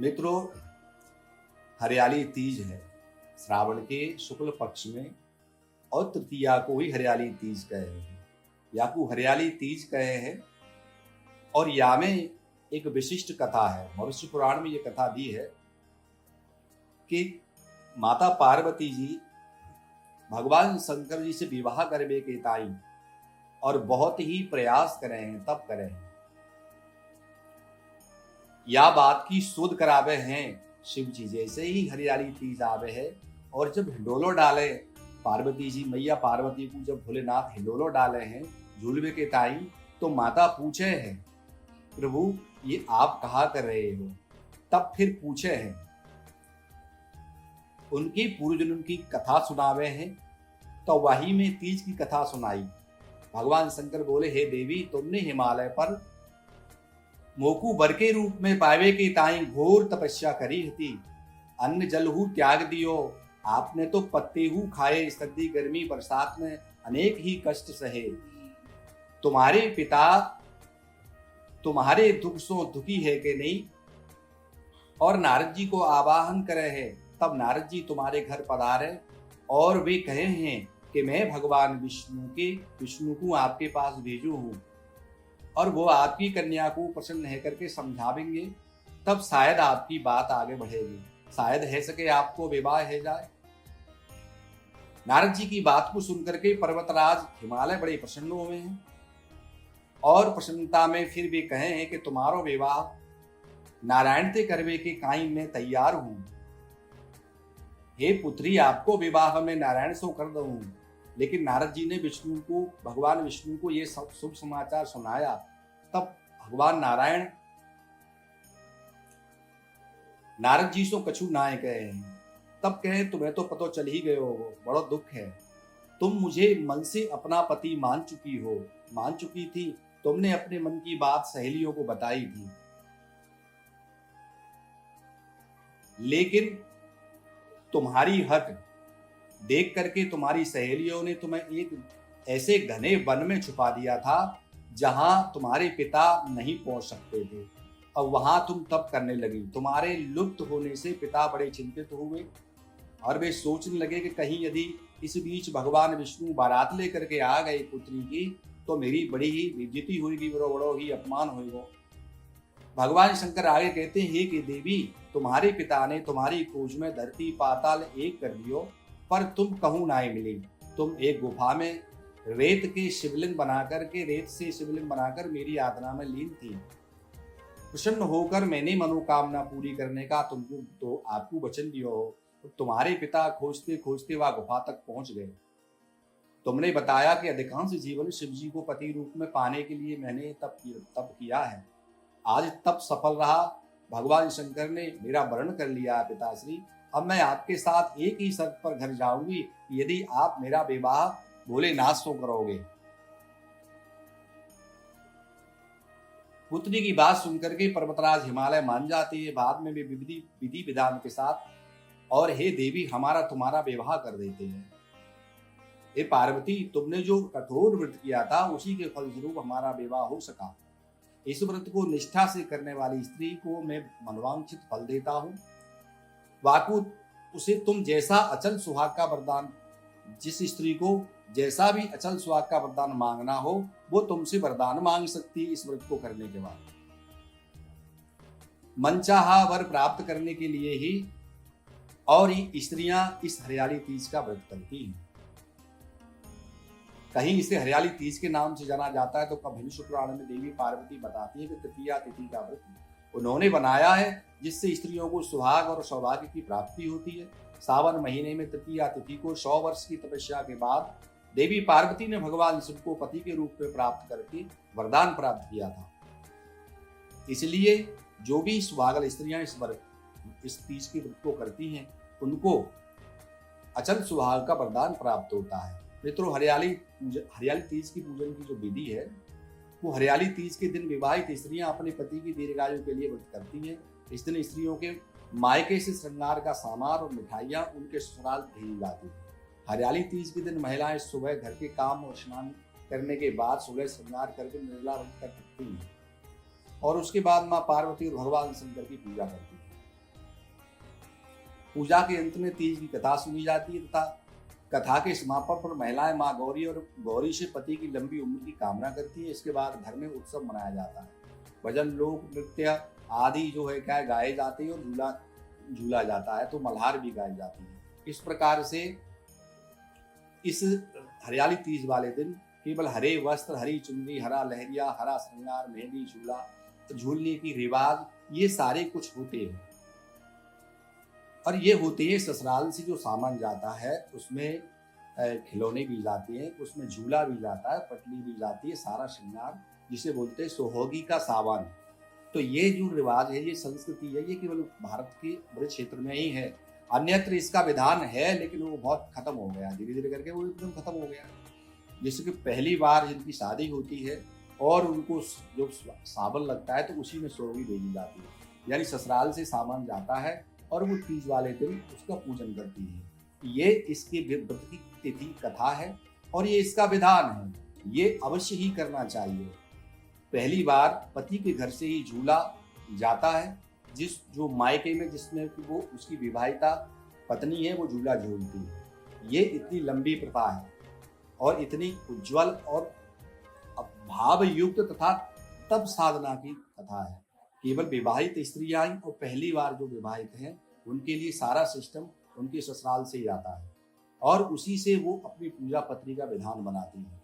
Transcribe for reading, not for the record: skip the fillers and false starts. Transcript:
मित्रों, हरियाली तीज है श्रावण के शुक्ल पक्ष में और तृतीया को ही हरियाली तीज कहे हैं या को हरियाली तीज कहे हैं। और या में एक विशिष्ट कथा है, मनुष्य पुराण में ये कथा दी है कि माता पार्वती जी भगवान शंकर जी से विवाह करने के ताई और बहुत ही प्रयास करे हैं, तब करे हैं, या बात की शोध करावे हैं शिव जी। जैसे ही हरियाली तीज आवे है और जब हिंडोलो डाले पार्वती जी, मैया पार्वती को जब भोलेनाथ हिंडोलो डाले हैं झूलवे के ताई, तो माता पूछे हैं, प्रभु ये आप कहा कर रहे हो? तब फिर पूछे हैं, उनकी पूर्व जन्म की कथा सुनावे हैं, तो वही में तीज की कथा सुनाई। भगवान शंकर बोले, हे देवी, तुमने हिमालय पर मोकू बर के रूप में पावे के ताई घोर तपस्या करी थी, अन्न जल हु त्याग दियो, आपने तो पत्ते हु खाए, सर्दी गर्मी बरसात में अनेक ही कष्ट सहे, तुम्हारे पिता तुम्हारे दुख सो दुखी है कि नहीं? और नारद जी को आवाहन करे हैं। तब नारद जी तुम्हारे घर पधारे और वे कहे हैं कि मैं भगवान विष्णु को आपके पास भेजू हूं और वो आपकी कन्या को प्रसन्न है करके समझावेंगे, तब शायद आपकी बात आगे बढ़ेगी, शायद है सके आपको विवाह है जाए। नारद जी की बात को सुनकर के पर्वतराज हिमालय बड़े प्रसन्न हुए हैं और प्रसन्नता में फिर भी कहे हैं कि तुम्हारो विवाह नारायण से करवे के काई में तैयार हूं। हे पुत्री, आपको विवाह में नारायण से कर दूं। लेकिन नारद जी ने भगवान विष्णु को ये शुभ समाचार सुनाया। तब भगवान नारायण नारद जी से कछु नाय कहे हैं। तब कहे, तुम्हें तो पता चल ही गए हो, बड़ा दुख है, तुम मुझे मन से अपना पति मान चुकी थी, तुमने अपने मन की बात सहेलियों को बताई थी, लेकिन तुम्हारी हट देख करके तुम्हारी सहेलियों ने तुम्हें एक ऐसे घने वन में छुपा दिया था जहां तुम्हारे पिता नहीं पहुंच सकते थे। अब वहां तुम तप करने लगी। तुम्हारे लुप्त होने से पिता बड़े चिंतित हुए और वे सोचने लगे कि कहीं यदि इस बीच भगवान विष्णु बारात लेकर के आ गए पुत्री की, तो मेरी बड़ी ही बेइज्जती होगी, बड़ो ही अपमान होगा। भगवान शंकर आगे कहते हैं कि देवी, तुम्हारे पिता ने तुम्हारी खोज में धरती पाताल एक कर दियो, पर तुम कहूं ना मिली। तुम एक गुफा में रेत से शिवलिंग बनाकर मेरी आराधना में लीन थी। प्रसन्न होकर मैंने मनोकामना पूरी करने का तुमको तो आपको वचन दिया हो। तुम्हारे पिता खोजते खोजते वह गुफा तक पहुंच गए। तुमने बताया कि अधिकांश जीवन शिव जी को पति रूप में पाने के लिए मैंने तप किया है। आज तप सफल रहा। भगवान शंकर ने मेरा वर्ण कर लिया पिताश्री। अब मैं आपके साथ एक ही शर्त पर घर जाऊंगी, यदि आप मेरा विवाह भोलेनाथ से करोगे। पुत्री की बात सुनकर के पर्वतराज हिमालय मान जाते हैं। बाद में भी विधि विधान के साथ और हे देवी, हमारा तुम्हारा विवाह कर देते हैं। हे पार्वती, तुमने जो कठोर व्रत किया था उसी के फलस्वरूप हमारा विवाह हो सका। इस व्रत को निष्ठा से करने वाली स्त्री को मैं मनवांछित फल देता हूँ। वाकु उसे तुम जैसा अचल सुहाग का वरदान, जिस स्त्री को जैसा भी अचल सुहाग का वरदान मांगना हो, वो तुमसे वरदान मांग सकती है। इस व्रत को करने के बाद मनचाहा वर प्राप्त करने के लिए ही और स्त्रियां इस हरियाली तीज का व्रत करती हैं। कहीं इसे हरियाली तीज के नाम से जाना जाता है, तो कभी शुक्राण में देवी पार्वती बताती है कि तृतीया तिथि का व्रत उन्होंने बनाया है, जिससे स्त्रियों को सुहाग और सौभाग्य की प्राप्ति होती है। सावन महीने में तृतीया तिथि को 100 वर्ष की तपस्या के बाद देवी पार्वती ने भगवान शिव को पति के रूप में प्राप्त करके वरदान प्राप्त किया था। इसलिए जो भी सुहागल स्त्रियां इस तीज के व्रत को करती हैं, उनको अचल सुहाग का वरदान प्राप्त होता है। मित्रों, हरियाली तीज की पूजन की जो विधि है, वो हरियाली तीज के दिन विवाहित स्त्रियां अपने पति की दीर्घायु के लिए व्रत करती हैं। इस दिन स्त्रियों के मायके से श्रृंगार का सामान और मिठाइयां उनके ससुराल भेजी जाती है। हरियाली तीज के दिन महिलाएं सुबह घर के काम और स्नान करने के बाद सुबह श्रृंगार करके निर्जला व्रत कर सकती हैं और उसके बाद माँ पार्वती और भगवान शंकर की पूजा करती है। पूजा के अंत में तीज की कथा सुनी जाती है तथा कथा के समापन पर महिलाएं माँ गौरी और गौरी से पति की लंबी उम्र की कामना करती है। इसके बाद घर में उत्सव मनाया जाता है। भजन, लोक नृत्य आदि जो है क्या गाए जाते हैं और झूला झूला जाता है, तो मल्हार भी गाई जाती है। इस प्रकार से इस हरियाली तीज वाले दिन केवल हरे वस्त्र, हरी चुनरी, हरा लहरिया, हरा श्रृंगार, मेहंदी, झूला झूलने की रिवाज, ये सारे कुछ होते हैं। और ये होते हैं ससुराल से जो सामान जाता है उसमें खिलौने भी जाते हैं, उसमें झूला भी जाता है, पटली भी जाती है, सारा श्रृंगार जिसे बोलते हैं सुहागी का सावन। तो ये जो रिवाज है, ये संस्कृति है, ये केवल भारत के बड़े क्षेत्र में ही है। अन्यत्र इसका विधान है लेकिन वो बहुत खत्म हो गया, धीरे धीरे करके वो एकदम खत्म हो गया। जैसे कि पहली बार जिनकी शादी होती है और उनको जो सावन लगता है तो उसी में सोगी भेजी जाती है, यानी ससुराल से सामान जाता है और वो तीज वाले दिन उसका पूजन करती है। ये इसके व्रत की तिथि कथा है और ये इसका विधान है, ये अवश्य ही करना चाहिए। पहली बार पति के घर से ही झूला जाता है, जो मायके में जिसमें वो उसकी विवाहिता पत्नी है वो झूला झूलती है। ये इतनी लंबी प्रथा है और इतनी उज्जवल और भाव युक्त तथा तप साधना की कथा है। केवल विवाहित स्त्रियां और पहली बार जो विवाहित हैं उनके लिए सारा सिस्टम उनके ससुराल से ही आता है और उसी से वो अपनी पूजा पत्री का विधान बनाती हैं।